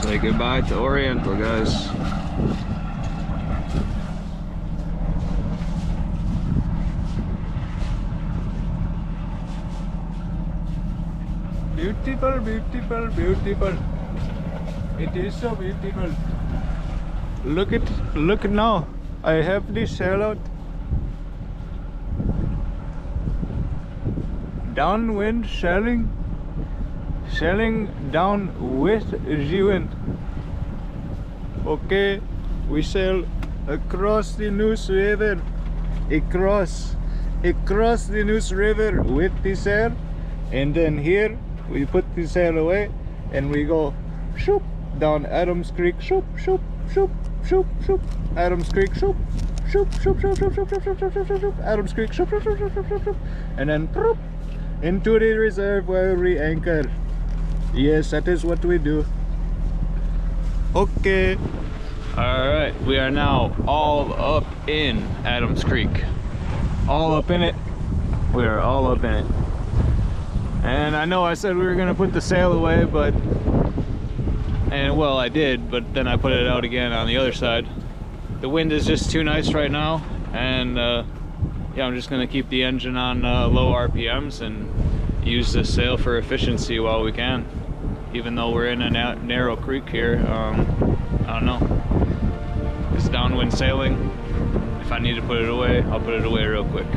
Say goodbye to Oriental, guys. Beautiful, beautiful, beautiful. It is so beautiful. Look now. I have this sailboat. Downwind sailing down with the wind. Okay, we sail across the Neuse River. Across the Neuse River with the sail, and then here we put the sail away and we go shoop down Adams Creek, shoop shoop shoop shoop shoop, Adams Creek, shoop shoop shoop shoop shoop shoop shoop shoop shoop shoop shoop, Adams Creek, shoop shoop shoop shoop shoop shoop shoop, and then proop, into the reserve where we anchor. Yes, that is what we do. Okay. Alright, we are now all up in Adams Creek. All up in it. We are all up in it. And I know I said we were gonna put the sail away, and well, I did, but then I put it out again on the other side. The wind is just too nice right now, and yeah, I'm just gonna keep the engine on low RPMs and use the sail for efficiency while we can. Even though we're in a narrow creek here, I don't know. It's downwind sailing. If I need to put it away, I'll put it away real quick.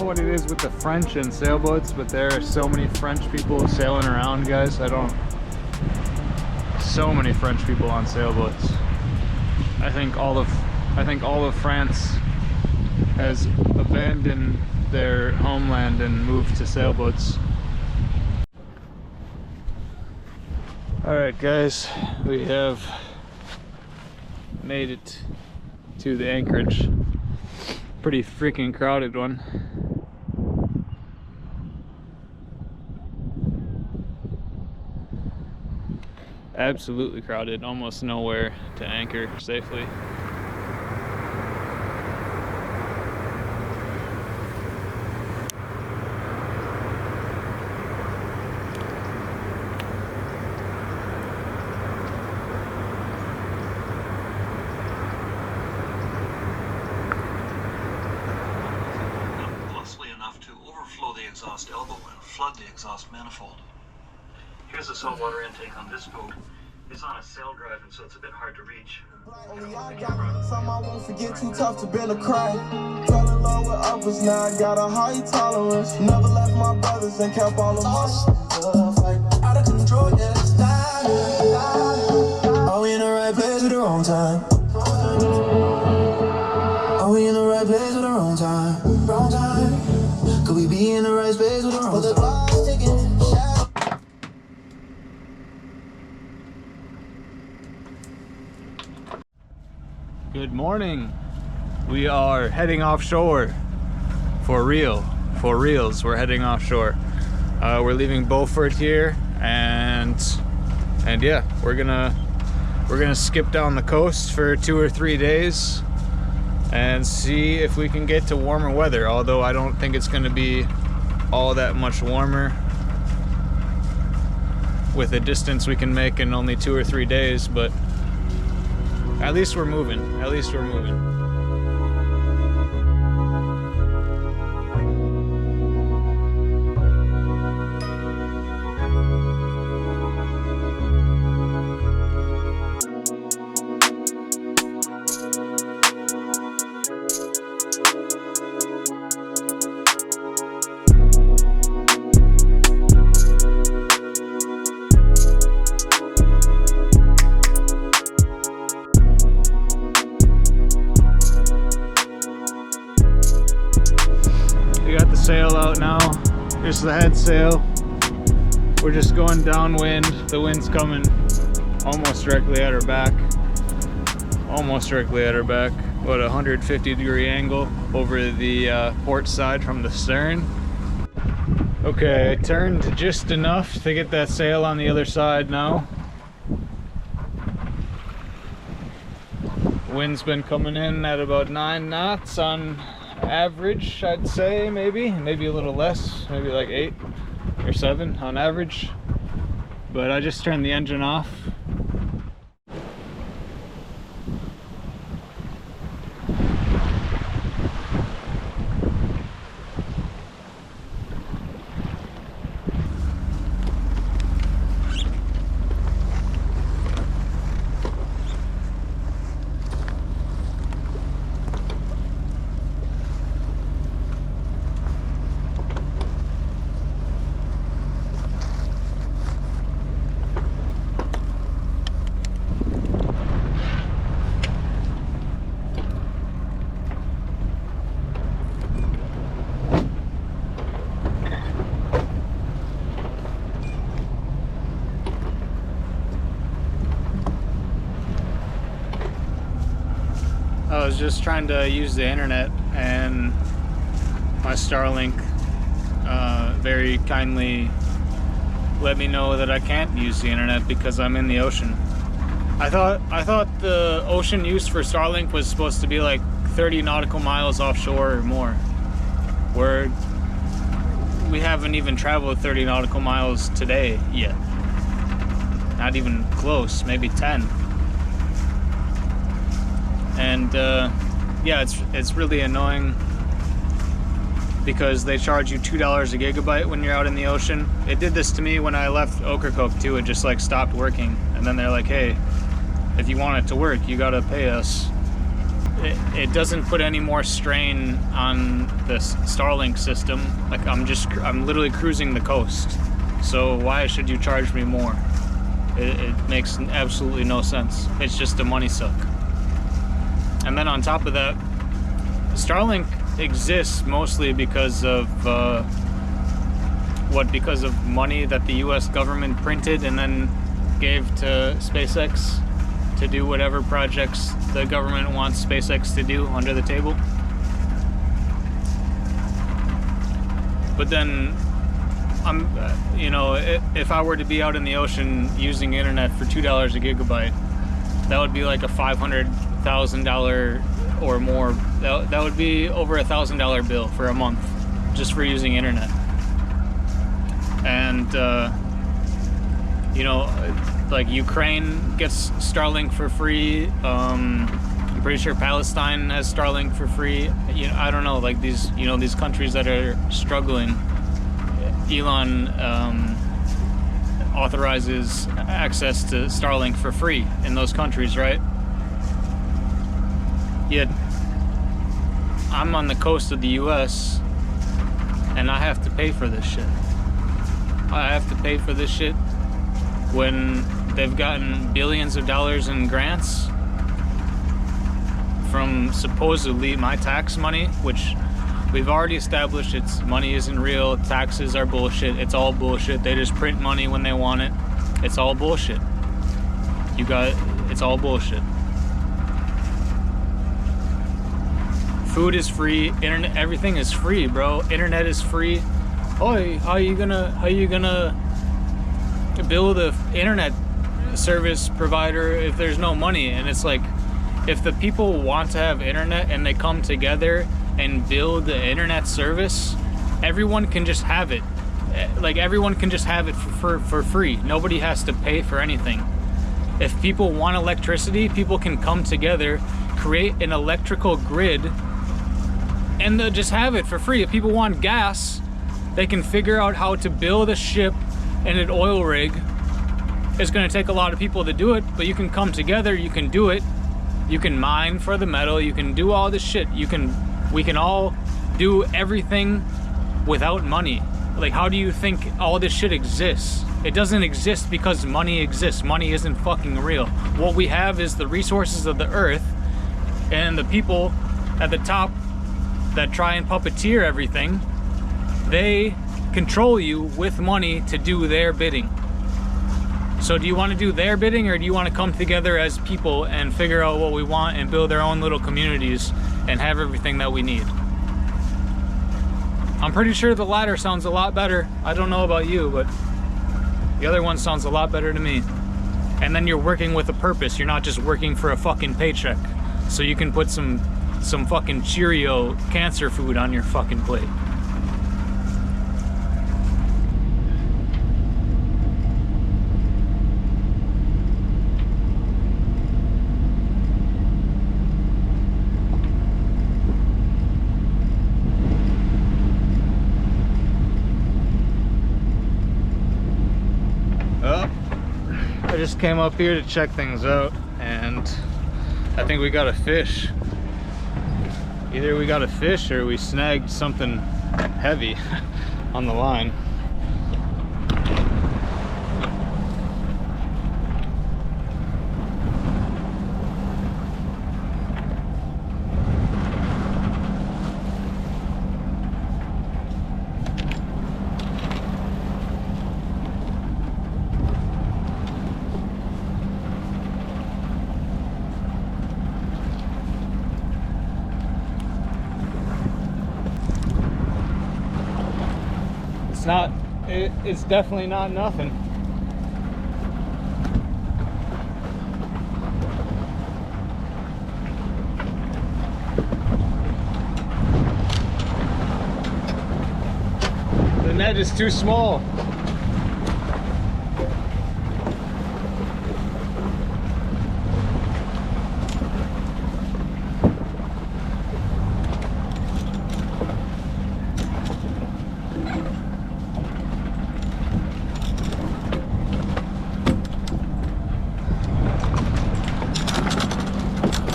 What it is with the French and sailboats, but there are so many French people sailing around, guys. So many French people on sailboats. I think all of France has abandoned their homeland and moved to sailboats. All right, guys, we have made it to the anchorage. Pretty freaking crowded one. Absolutely crowded, almost nowhere to anchor safely. Closely enough to overflow the exhaust elbow and flood the exhaust manifold. Here's the saltwater intake on this boat. It's on a sail drive, and so it's a bit hard to reach. Only I got some I won't forget, too tough to bend a cry. Fell in love with others, now I got a high tolerance. Never left my brothers and kept all of my stuff like out of control, yeah, it's time. Are we in the right place at the wrong time? Are we in the right place at the wrong time? Wrong time? Could we be in the right space with the wrong time? Good morning. We are heading offshore. For reals, we're heading offshore. We're leaving Beaufort here, and yeah, we're gonna skip down the coast for 2 or 3 days and see if we can get to warmer weather. Although I don't think it's gonna be all that much warmer with the distance we can make in only 2 or 3 days, but at least we're moving. At least we're moving. Here's the head sail. We're just going downwind. The wind's coming almost directly at our back. Almost directly at our back. About a 150-degree angle over the port side from the stern. Okay, I turned just enough to get that sail on the other side now. Wind's been coming in at about 9 knots on average, I'd say, maybe a little less, maybe like 8 or 7 on average. But I just turned the engine off. I was just trying to use the internet, and my Starlink very kindly let me know that I can't use the internet because I'm in the ocean. I thought the ocean use for Starlink was supposed to be like 30 nautical miles offshore or more, where we haven't even traveled 30 nautical miles today yet. Not even close, maybe 10. And yeah, it's really annoying because they charge you $2 a gigabyte when you're out in the ocean. It did this to me when I left Ocracoke too. It just like stopped working, and then they're like, hey, if you want it to work, you gotta pay us. It doesn't put any more strain on this Starlink system. Like I'm literally cruising the coast, so why should you charge me more? It makes absolutely no sense. It's just a money suck. And then on top of that, Starlink exists mostly because of because of money that the US government printed and then gave to SpaceX to do whatever projects the government wants SpaceX to do under the table. But then you know, if I were to be out in the ocean using internet for $2 a gigabyte, that would be like a $500,000 or more. That would be over $1,000 bill for a month just for using internet. And you know, like Ukraine gets Starlink for free. I'm pretty sure Palestine has Starlink for free. You know, I don't know, like these, you know, these countries that are struggling, Elon authorizes access to Starlink for free in those countries, right? Yet I'm on the coast of the US and I have to pay for this shit. I have to pay for this shit when they've gotten billions of dollars in grants from supposedly my tax money, which we've already established its money isn't real. Taxes are bullshit. It's all bullshit. They just print money when they want it. It's all bullshit. It's all bullshit. Food is free. Internet, everything is free, bro. Internet is free. Oh, how you gonna bill the internet service provider if there's no money? And it's like, if the people want to have internet and they come together and build the internet service, everyone can just have it. Like, everyone can just have it for free. Nobody has to pay for anything. If people want electricity, people can come together, create an electrical grid, and they'll just have it for free. If people want gas, they can figure out how to build a ship and an oil rig. It's gonna take a lot of people to do it, but you can come together, you can do it. You can mine for the metal, you can do all this shit. We can all do everything without money. Like, how do you think all this shit exists? It doesn't exist because money exists. Money isn't fucking real. What we have is the resources of the earth, and the people at the top that try and puppeteer everything, they control you with money to do their bidding. So do you want to do their bidding, or do you want to come together as people and figure out what we want and build our own little communities and have everything that we need? I'm pretty sure the latter sounds a lot better. I don't know about you, but the other one sounds a lot better to me. And then you're working with a purpose. You're not just working for a fucking paycheck. So you can put some fucking Cheerio cancer food on your fucking plate. I just came up here to check things out, and I think we got a fish. Either we got a fish or we snagged something heavy on the line. It's definitely not nothing. The net is too small.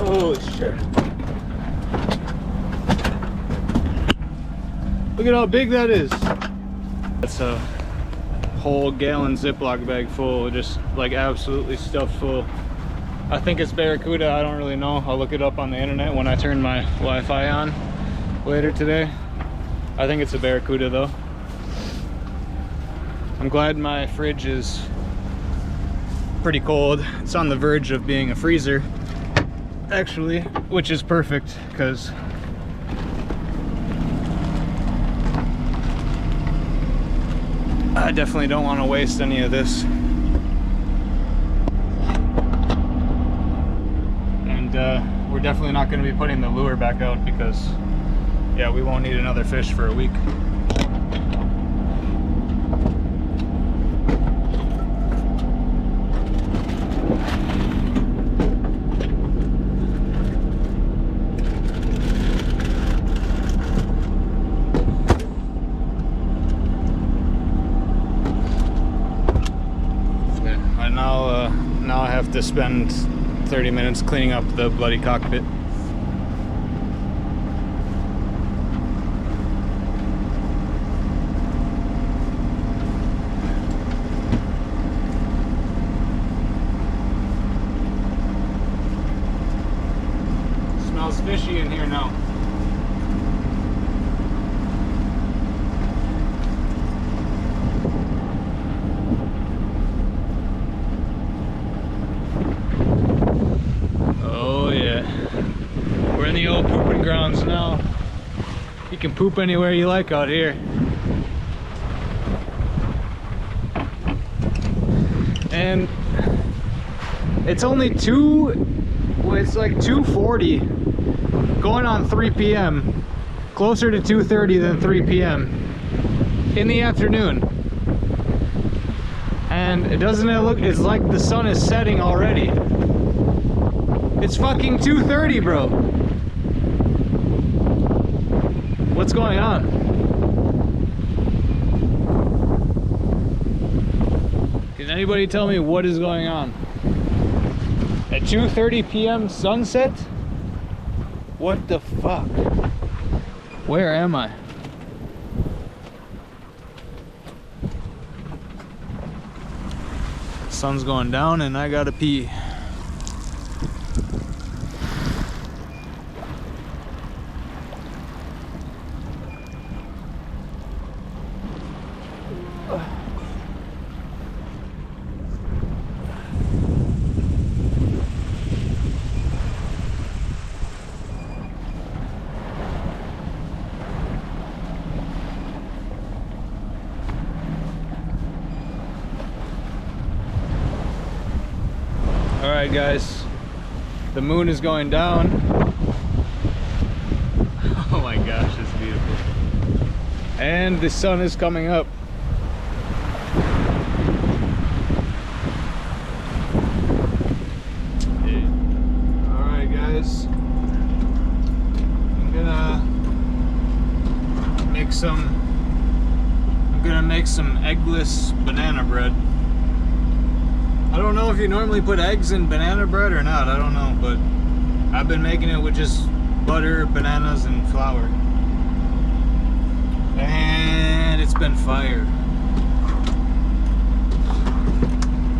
Holy shit. Look at how big that is. That's a whole gallon Ziploc bag full, just like absolutely stuffed full. I think it's Barracuda, I don't really know. I'll look it up on the internet when I turn my Wi-Fi on later today. I think it's a Barracuda though. I'm glad my fridge is pretty cold. It's on the verge of being a freezer, actually, which is perfect because I definitely don't want to waste any of this. And we're definitely not going to be putting the lure back out because, yeah, we won't need another fish for a week. Now I have to spend 30 minutes cleaning up the bloody cockpit. Smells fishy in here now. We're in the old pooping grounds now. You can poop anywhere you like out here. And it's only it's like 2:40 going on 3 p.m. Closer to 2:30 than 3 p.m. in the afternoon. And doesn't it look, it's like the sun is setting already. It's fucking 2:30, bro. What's going on? Can anybody tell me what is going on? At 2:30 p.m. sunset? What the fuck? Where am I? Sun's going down and I gotta pee. Alright guys, the moon is going down. Oh my gosh, it's beautiful. And the sun is coming up. Alright guys, I'm gonna make some eggless banana bread. I don't know if you normally put eggs in banana bread or not, I don't know, but I've been making it with just butter, bananas, and flour. And it's been fire.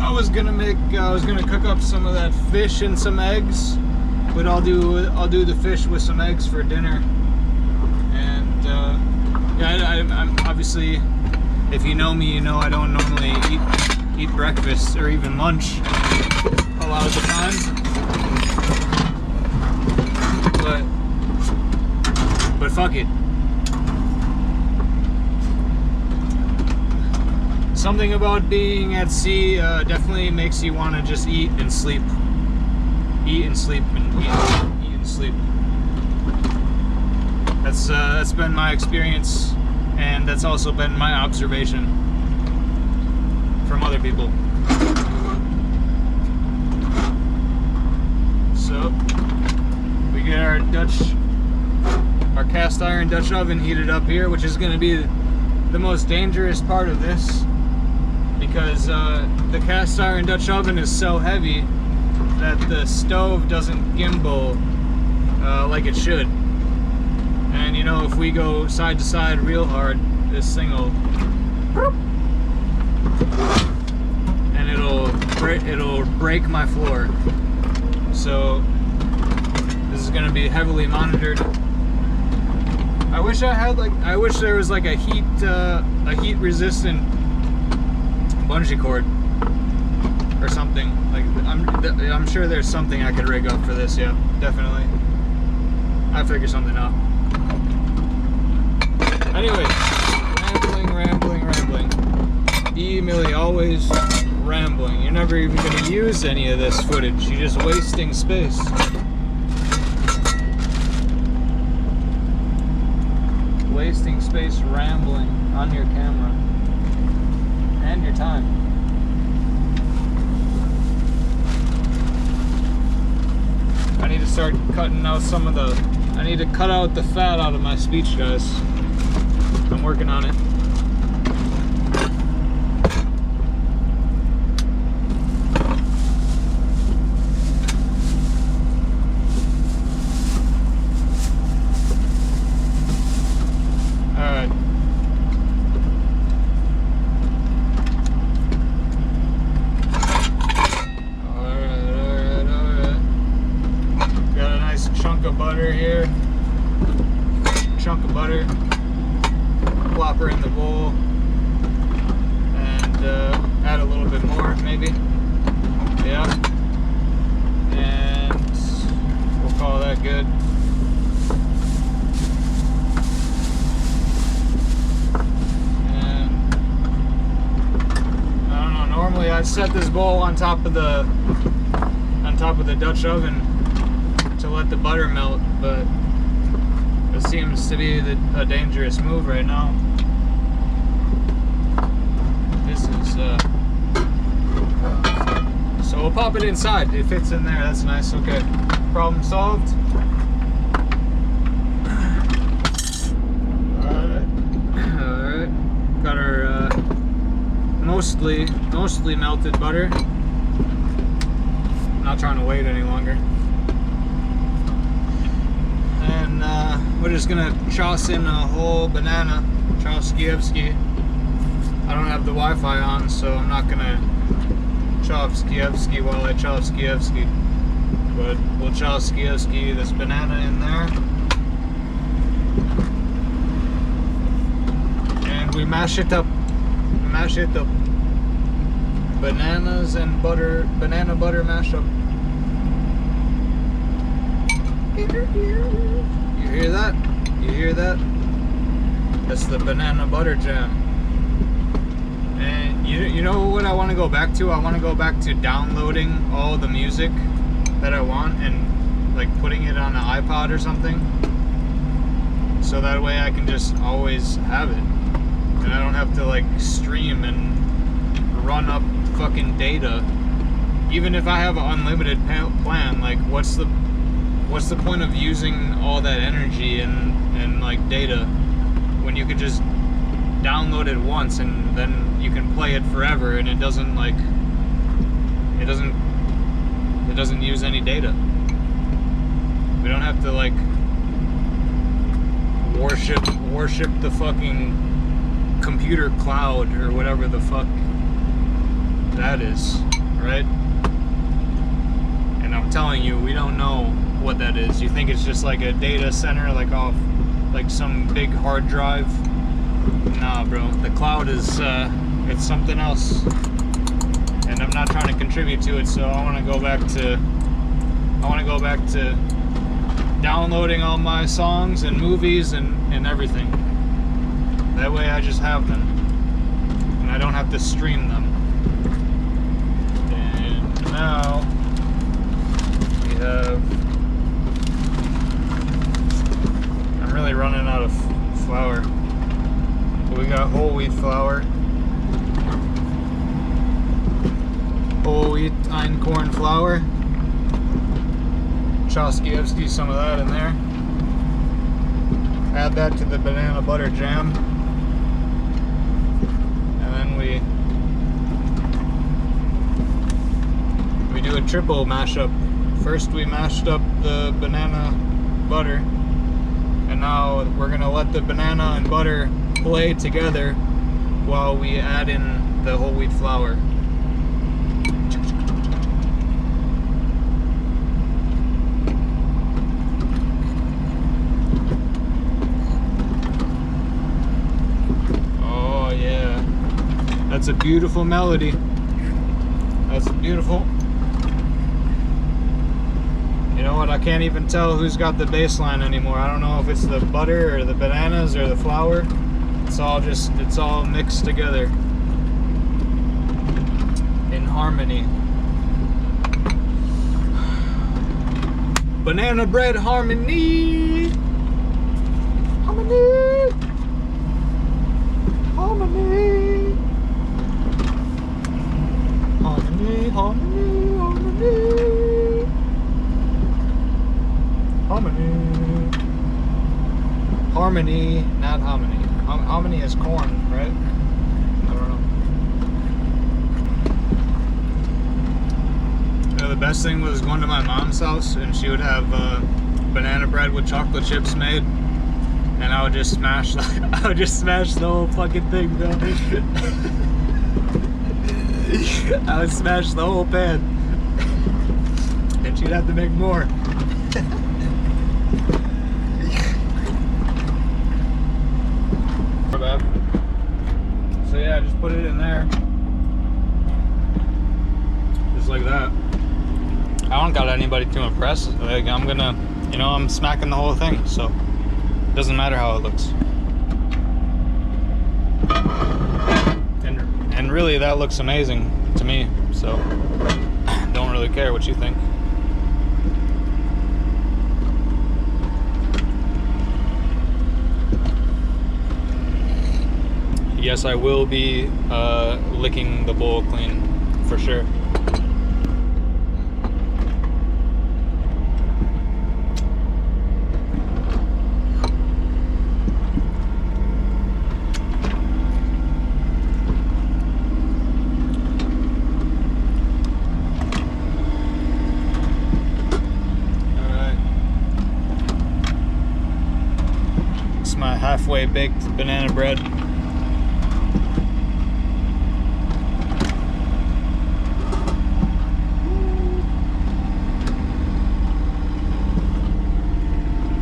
I was gonna cook up some of that fish and some eggs, but I'll do the fish with some eggs for dinner. And yeah, I'm obviously, if you know me, you know I don't normally eat breakfast or even lunch a lot of the time. But fuck it. Something about being at sea definitely makes you want to just eat and sleep. Eat and sleep and eat and sleep. That's been my experience, and that's also been my observation from other people. So we get our cast iron Dutch oven heated up here, which is going to be the most dangerous part of this, because the cast iron Dutch oven is so heavy that the stove doesn't gimbal like it should. And you know, if we go side to side real hard, this thing will, and it'll break my floor. So this is going to be heavily monitored. I wish there was like a heat resistant bungee cord or something. Like I'm sure there's something I could rig up for this. Yeah, definitely. I figure something out. Anyway, rambling. Millie, always rambling. You're never even going to use any of this footage. You're just wasting space. Wasting space rambling on your camera and your time. I need to start cutting out I need to cut out the fat out of my speech, guys. I'm working on it. Here, chunk of butter, plop her in the bowl, and add a little bit more, maybe. Yeah, and we'll call that good. And I don't know. Normally, I'd set this bowl on top of the Dutch oven to let the butter melt, but it seems to be a dangerous move right now. This is so we'll pop it inside. It fits in there. That's nice. Okay, problem solved. All right. Got our mostly melted butter. I'm not trying to wait any longer. And we're just gonna choss in a whole banana, Charleston. I don't have the Wi-Fi on, so I'm not gonna Charleston while I Charleston. But we'll Charleston this banana in there, and we mash it up. Bananas and butter, banana butter mashup. You hear that? You hear that? That's the banana butter jam. And You know what I want to go back to? I want to go back to downloading all the music that I want and like putting it on an iPod or something. So that way I can just always have it. And I don't have to like stream and run up fucking data. Even if I have an unlimited plan, like what's the point of using all that energy and like data when you could just download it once and then you can play it forever and it doesn't use any data. We don't have to like worship the fucking computer cloud or whatever the fuck that is, right? And I'm telling you, we don't know what that is. You think it's just like a data center, like off like some big hard drive? Nah, bro. The cloud is it's something else, and I'm not trying to contribute to it. So I want to go back to downloading all my songs and movies and everything. That way I just have them and I don't have to stream them. And now we have, I'm really running out of flour. But we got whole wheat flour, whole wheat einkorn flour. Choskiewski, some of that in there. Add that to the banana butter jam. And then we do a triple mashup. First we mashed up the banana butter, and now we're gonna let the banana and butter play together while we add in the whole wheat flour. That's a beautiful melody. That's beautiful. You know what? I can't even tell who's got the bass line anymore. I don't know if it's the butter or the bananas or the flour. It's all mixed together in harmony. Banana bread harmony. Harmony. Harmony. Harmony, harmony, harmony. Harmony. Harmony, not hominy. Hominy is corn, right? I don't know. You know, the best thing was going to my mom's house and she would have banana bread with chocolate chips made, and I would just smash the whole fucking thing, bro. I would smash the whole pan, and she'd have to make more. So yeah, just put it in there, just like that. I don't got anybody to impress. Like I'm gonna, you know, I'm smacking the whole thing, so it doesn't matter how it looks. And really, that looks amazing to me, so don't really care what you think. Yes, I will be licking the bowl clean, for sure. Halfway baked banana bread.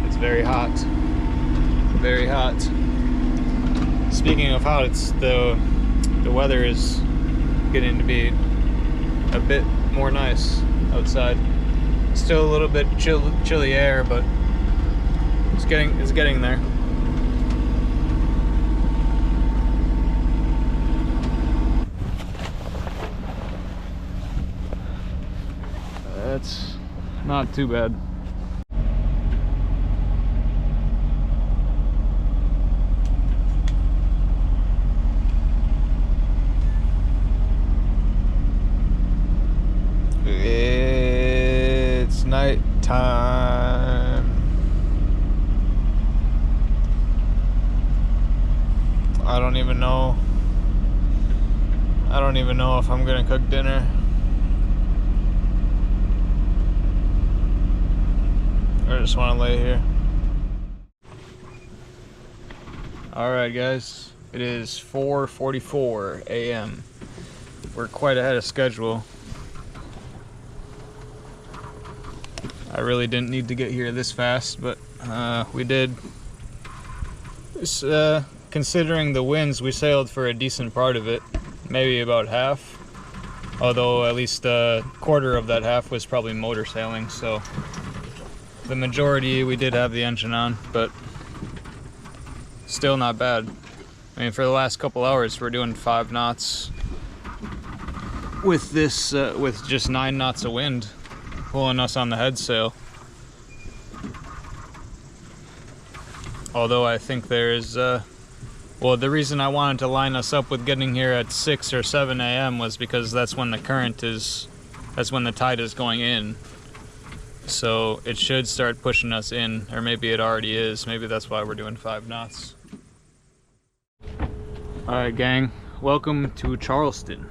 It's very hot. Very hot. Speaking of hot, it's the weather is getting to be a bit more nice outside. Still a little bit chilly air, but it's getting there. Not too bad. It's night time. I don't even know if I'm gonna cook dinner. I just want to lay here. Alright guys, it is 4:44 a.m. We're quite ahead of schedule. I really didn't need to get here this fast, but we did. Considering the winds, we sailed for a decent part of it, maybe about half. Although at least a quarter of that half was probably motor sailing, so the majority we did have the engine on, but still not bad. I mean, for the last couple hours we're doing 5 knots with this with just 9 knots of wind pulling us on the head sail. Although I think there's well, the reason I wanted to line us up with getting here at 6 or 7 a.m. was because that's when the current is, that's when the tide is going in. So it should start pushing us in, or maybe it already is. Maybe that's why we're doing 5 knots. Alright gang, welcome to Charleston.